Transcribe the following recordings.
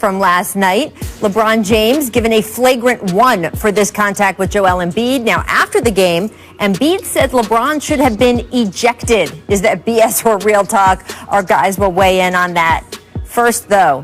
from last night. LeBron James given a flagrant 1 for this contact with Joel Embiid. Now, after the game, Embiid said LeBron should have been ejected. Is that BS or real talk? Our guys will weigh in on that. First, though,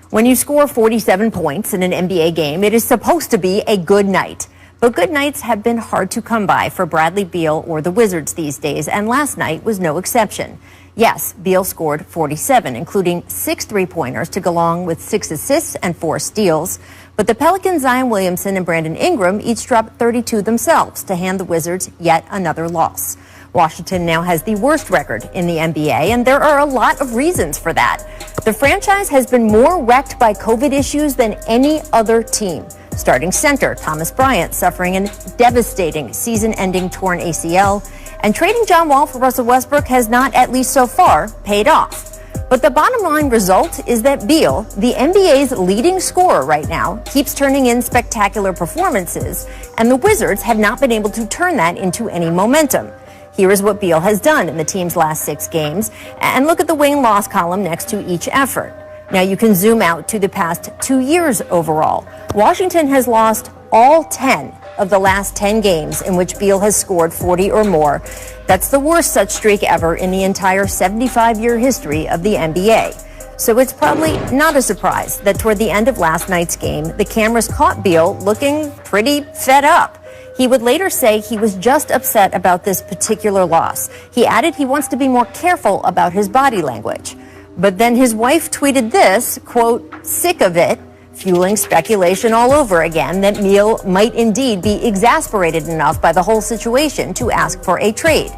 when you score 47 points in an NBA game, it is supposed to be a good night. But good nights have been hard to come by for Bradley Beal or the Wizards these days, and last night was no exception. Yes, Beal scored 47, including 6 three-pointers to go along with 6 assists and 4 steals. But the Pelicans' Zion Williamson and Brandon Ingram each dropped 32 themselves to hand the Wizards yet another loss. Washington now has the worst record in the NBA, and there are a lot of reasons for that. The franchise has been more wrecked by COVID issues than any other team. Starting center Thomas Bryant suffering a devastating season-ending torn ACL, and trading John Wall for Russell Westbrook has not, at least so far, paid off. But the bottom line result is that Beal, the NBA's leading scorer right now, keeps turning in spectacular performances, and the Wizards have not been able to turn that into any momentum. Here is what Beal has done in the team's last 6 games, and look at the win-loss column next to each effort. Now you can zoom out to the past 2 years overall. Washington has lost all 10 of the last 10 games in which Beal has scored 40 or more. That's the worst such streak ever in the entire 75-year history of the NBA. So it's probably not a surprise that toward the end of last night's game, the cameras caught Beal looking pretty fed up. He would later say he was just upset about this particular loss. He added he wants to be more careful about his body language. But then his wife tweeted this, quote, "sick of it," fueling speculation all over again that Beal might indeed be exasperated enough by the whole situation to ask for a trade.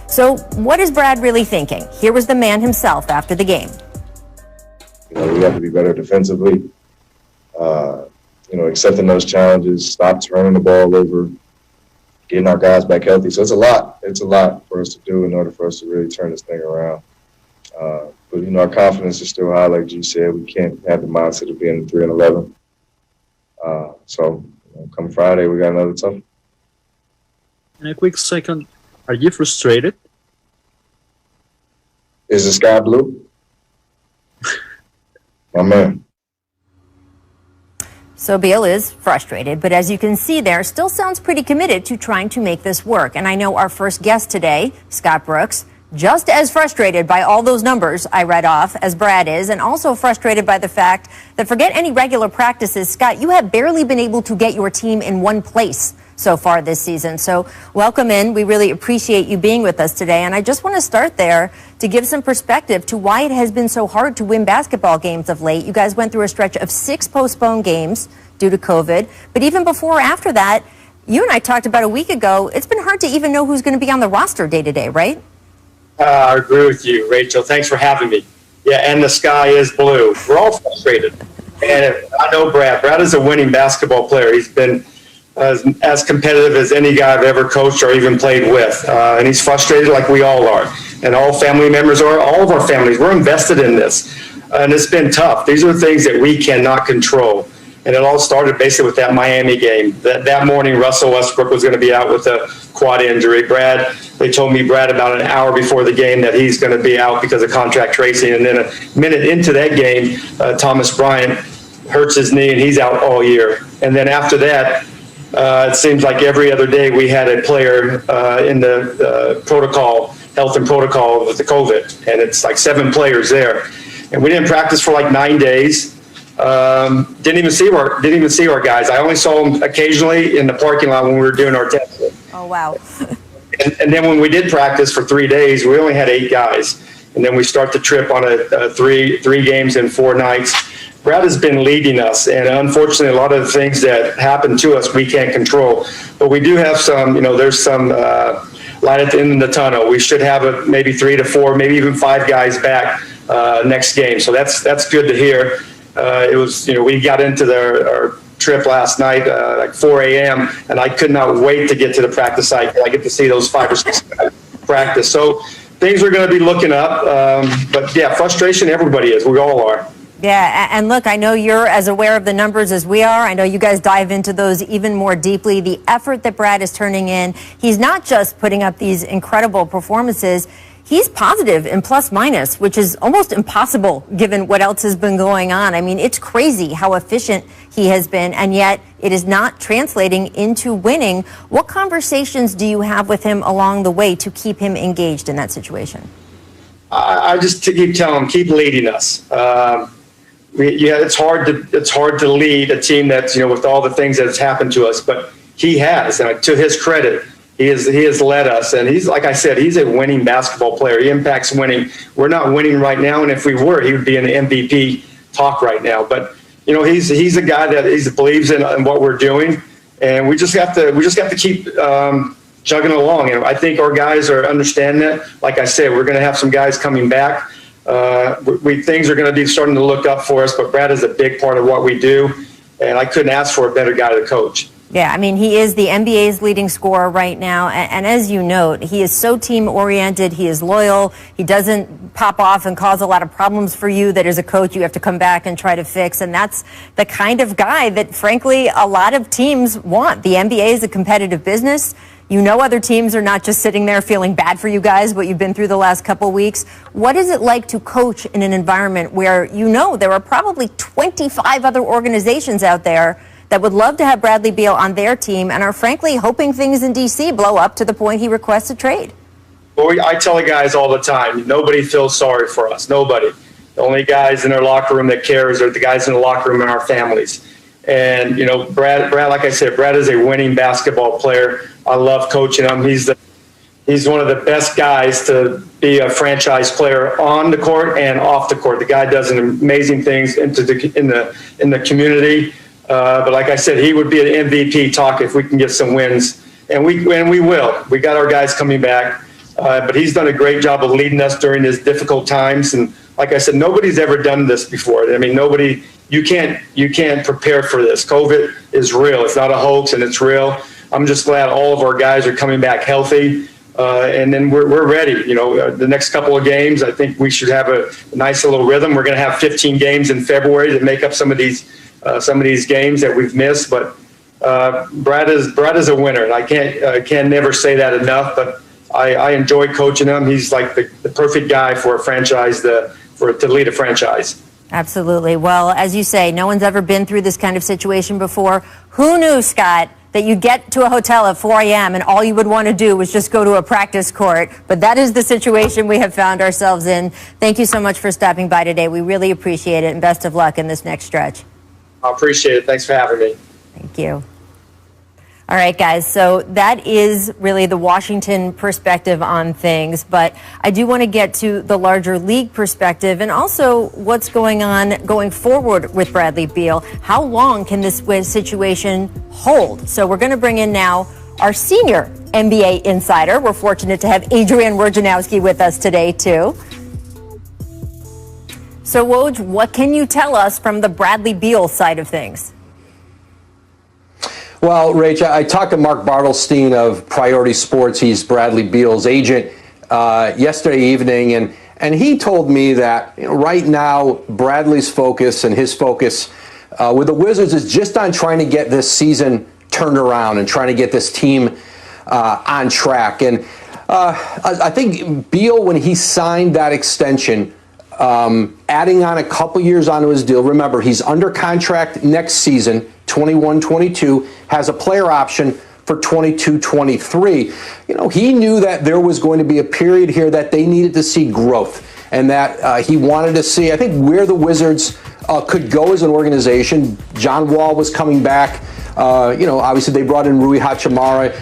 So what is Brad really thinking? Here was the man himself after the game. We have to be better defensively, accepting those challenges, stop turning the ball over, getting our guys back healthy. So it's a lot for us to do in order for us to really turn this thing around. But our confidence is still high, like you said. We can't have the mindset of being 3-11. So come Friday, we got another tough. In a quick second, are you frustrated? Is the sky blue? My man. So Beal is frustrated, but as you can see there, still sounds pretty committed to trying to make this work. And I know our first guest today, Scott Brooks, just as frustrated by all those numbers I read off as Brad is, and also frustrated by the fact that forget any regular practices, Scott, you have barely been able to get your team in one place so far this season. So welcome in. We really appreciate you being with us today. And I just want to start there to give some perspective to why it has been so hard to win basketball games of late. You guys went through a stretch of 6 postponed games due to COVID. But even before or after that, you and I talked about a week ago, it's been hard to even know who's going to be on the roster day to day, right? I agree with you, Rachel. Thanks for having me. Yeah, and the sky is blue. We're all frustrated. And I know Brad. Brad is a winning basketball player. He's been as competitive as any guy I've ever coached or even played with. And he's frustrated like we all are. And all family members are, all of our families. We're invested in this. And it's been tough. These are things that we cannot control. And it all started basically with that Miami game. That morning, Russell Westbrook was going to be out with a quad injury. They told me, Brad, about an hour before the game that he's going to be out because of contract tracing. And then a minute into that game, Thomas Bryant hurts his knee and he's out all year. And then after that, it seems like every other day we had a player in the protocol, health and protocol with the COVID. And it's like 7 players there. And we didn't practice for like 9 days. Didn't even see our guys. I only saw them occasionally in the parking lot when we were doing our testing. Oh, wow. and then when we did practice for 3 days, we only had 8 guys. And then we start the trip on a three games in 4 nights. Brad has been leading us, and unfortunately, a lot of the things that happen to us we can't control. But we do have some, there's some light at the end of the tunnel. We should have maybe 3 to 4, maybe even 5 guys back next game. So that's good to hear. It was, we got into our trip last night, like 4 a.m., and I could not wait to get to the practice site. I get to see those 5 or 6 guys practice. So things are going to be looking up. But yeah, frustration, everybody is. We all are. Yeah, and look, I know you're as aware of the numbers as we are. I know you guys dive into those even more deeply. The effort that Brad is turning in, he's not just putting up these incredible performances. he's positive in plus minus, which is almost impossible given what else has been going on. I mean, it's crazy how efficient he has been, and yet it is not translating into winning. What conversations do you have with him along the way to keep him engaged in that situation? I just keep telling him, keep leading us. It's hard to lead a team that's, with all the things that's happened to us, but he has, and to his credit, he has led us, and he's, like I said, he's a winning basketball player. He impacts winning. We're not winning right now, and if we were, he would be in the MVP talk right now. But he's a guy that believes in what we're doing, and we just have to keep chugging along. And I think our guys are understanding that. Like I said, we're going to have some guys coming back. Things are going to be starting to look up for us, but Brad is a big part of what we do, and I couldn't ask for a better guy to coach. Yeah, I mean, he is the NBA's leading scorer right now. And as you note, he is so team-oriented. He is loyal. He doesn't pop off and cause a lot of problems for you that as a coach you have to come back and try to fix. And that's the kind of guy that, frankly, a lot of teams want. The NBA is a competitive business. Other teams are not just sitting there feeling bad for you guys, what you've been through the last couple of weeks. What is it like to coach in an environment where there are probably 25 other organizations out there that would love to have Bradley Beal on their team and are frankly hoping things in D.C. blow up to the point he requests a trade? Well, I tell the guys all the time, nobody feels sorry for us. Nobody. The only guys in their locker room that cares are the guys in the locker room and our families. And, Brad, like I said, Brad is a winning basketball player. I love coaching him. He's one of the best guys to be a franchise player on the court and off the court. The guy does amazing things in the community. But like I said, he would be an MVP talk if we can get some wins, and we will. We got our guys coming back, but he's done a great job of leading us during these difficult times. And like I said, nobody's ever done this before. I mean, you can't prepare for this. COVID is real. It's not a hoax, and it's real. I'm just glad all of our guys are coming back healthy, and then we're ready. The next couple of games, I think we should have a nice little rhythm. We're going to have 15 games in February to make up some of these games that we've missed. But Brad is a winner, and I can't never say that enough. But I enjoy coaching him. He's like the perfect guy for a franchise to lead a franchise. Absolutely. Well, as you say, no one's ever been through this kind of situation before. Who knew, Scott, that you'd get to a hotel at 4 a.m. and all you would want to do was just go to a practice court? But that is the situation we have found ourselves in. Thank you so much for stopping by today. We really appreciate it, and best of luck in this next stretch. I appreciate it. Thanks for having me. Thank you. All right, guys, so that is really the Washington perspective on things, but I do want to get to the larger league perspective and also what's going on going forward with Bradley Beal. How long can this situation hold? So we're going to bring in now our senior NBA insider. We're fortunate to have Adrian Wojnarowski with us today, too. So, Woj, what can you tell us from the Bradley Beal side of things? Well, Rach, I talked to Mark Bartelstein of Priority Sports. He's Bradley Beal's agent yesterday evening, and he told me that right now Bradley's focus and his focus with the Wizards is just on trying to get this season turned around and trying to get this team on track. And I think Beal, when he signed that extension, adding on a couple years onto his deal. Remember, he's under contract next season, 21-22, has a player option for 22-23. He knew that there was going to be a period here that they needed to see growth, and that he wanted to see, I think, where the Wizards could go as an organization. John Wall was coming back. Obviously they brought in Rui Hachimura.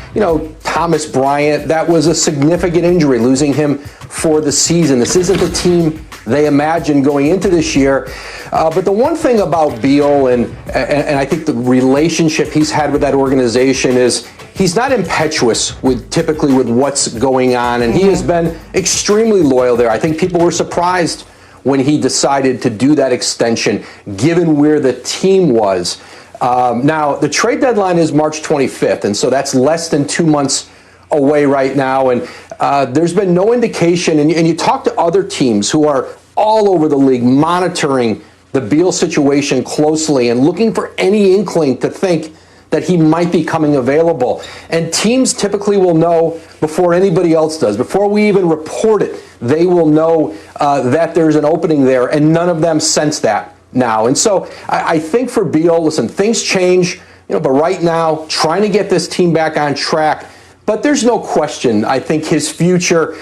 Thomas Bryant, that was a significant injury, losing him for the season. This isn't the team they imagined going into this year. But the one thing about Beal, and I think the relationship he's had with that organization, is he's not impetuous typically with what's going on, and he has been extremely loyal there. I think people were surprised when he decided to do that extension, given where the team was. Now, the trade deadline is March 25th, and so that's less than 2 months away right now. And there's been no indication, and you talk to other teams who are all over the league monitoring the Beal situation closely and looking for any inkling to think that he might be coming available. And teams typically will know before anybody else does. Before we even report it, they will know that there's an opening there, and none of them sense that now. And so I think for Beal, listen, things change, but right now, trying to get this team back on track. But there's no question, I think his future,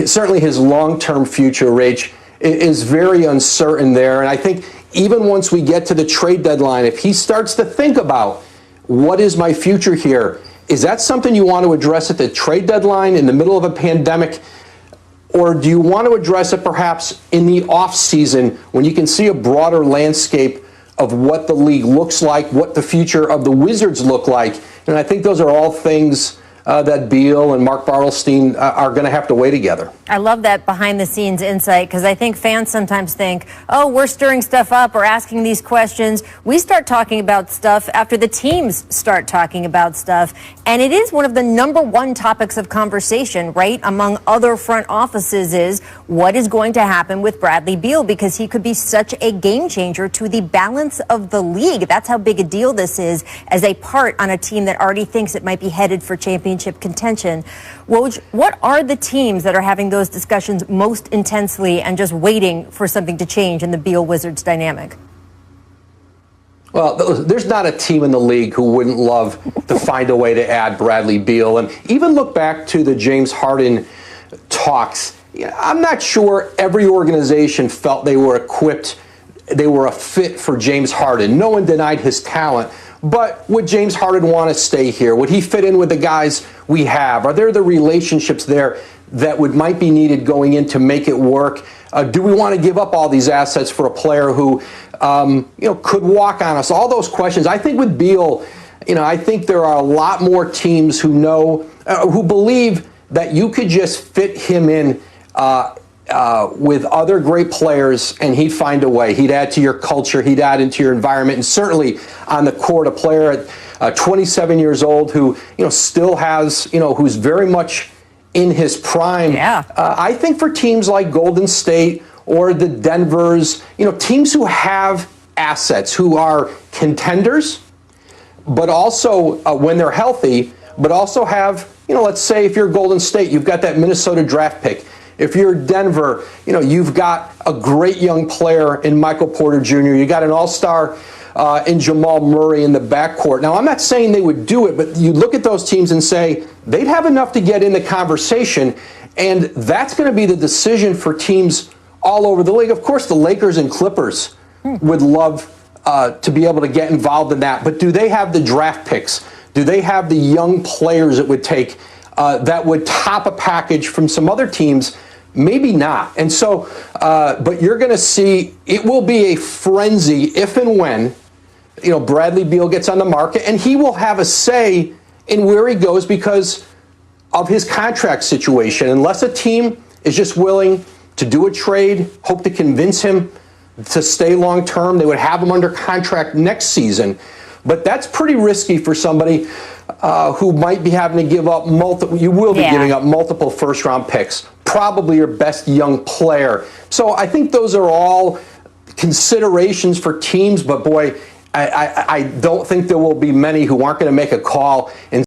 certainly his long-term future, Rach, is very uncertain there. And I think even once we get to the trade deadline, if he starts to think about what is my future here, is that something you want to address at the trade deadline in the middle of a pandemic? Or do you want to address it perhaps in the off season when you can see a broader landscape of what the league looks like, what the future of the Wizards look like? And I think those are all things that Beal and Mark Bartelstein are going to have to weigh together. I love that behind-the-scenes insight, because I think fans sometimes think, oh, we're stirring stuff up or asking these questions. We start talking about stuff after the teams start talking about stuff, and it is one of the number one topics of conversation, right, among other front offices, is what is going to happen with Bradley Beal, because he could be such a game changer to the balance of the league. That's how big a deal this is as a part on a team that already thinks it might be headed for championship contention. Woj, what are the teams that are having those discussions most intensely and just waiting for something to change in the Beal-Wizards dynamic? Well, there's not a team in the league who wouldn't love to find a way to add Bradley Beal. And even look back to the James Harden talks. I'm not sure every organization felt they were equipped, they were a fit for James Harden. No one denied his talent. But would James Harden want to stay here? Would he fit in with the guys we have? Are there the relationships there that might be needed going in to make it work? Do we want to give up all these assets for a player who, could walk on us? All those questions. I think with Beal, I think there are a lot more teams who know, who believe that you could just fit him in with other great players, and he'd find a way. He'd add to your culture. He'd add into your environment. And certainly on the court, a player at 27 years old who, still has, who's very much in his prime. Yeah. I think for teams like Golden State or the Denvers, teams who have assets, who are contenders, but also when they're healthy, but also have, let's say if you're Golden State, you've got that Minnesota draft pick. If you're Denver, you've got a great young player in Michael Porter Jr. You got an all-star in Jamal Murray in the backcourt. Now, I'm not saying they would do it, but you look at those teams and say they'd have enough to get in the conversation, and that's going to be the decision for teams all over the league. Of course, the Lakers and Clippers would love to be able to get involved in that, but do they have the draft picks? Do they have the young players it would take that would top a package from some other teams? Maybe not. And so, but you're going to see it will be a frenzy if and when, Bradley Beal gets on the market, and he will have a say in where he goes because of his contract situation. Unless a team is just willing to do a trade, hope to convince him to stay long term, they would have him under contract next season. But that's pretty risky for somebody who might be having to give up multiple. You will be giving up multiple first-round picks, probably your best young player. So I think those are all considerations for teams. But boy, I don't think there will be many who aren't going to make a call and